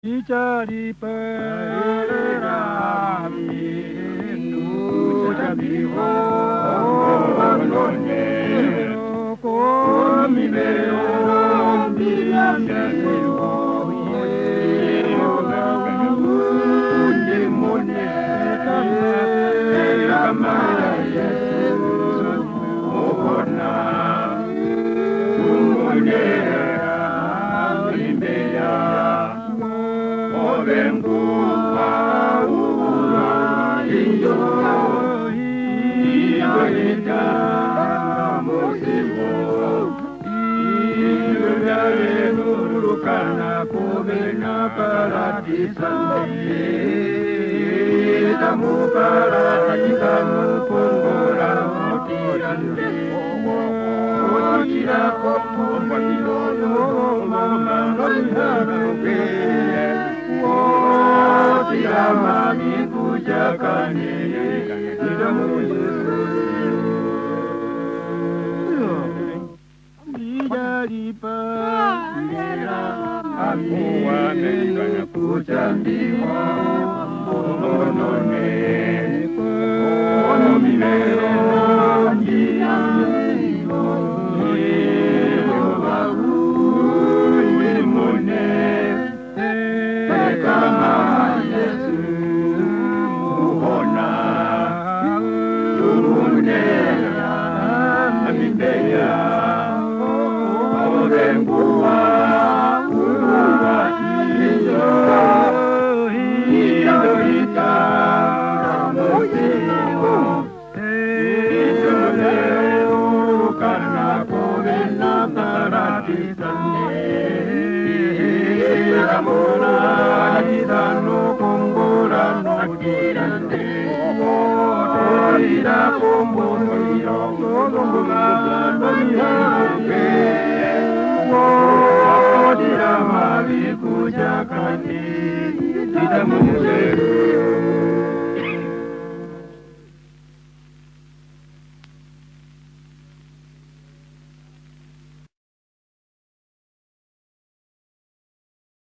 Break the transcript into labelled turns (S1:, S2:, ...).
S1: Ichari para mi tu chabiho nonne ko mi veo mi chabiho ye monne kama Yesu ona monne vengo paura injo ibarita musibo ibarare nurukana kubena paratisande tamu paratisanu pongora motirande otira kompatilo mama ngaliharuke mami kujakane damu Yesu dijadi panera aku wamengana kucambiwa onone ono minero njia Kita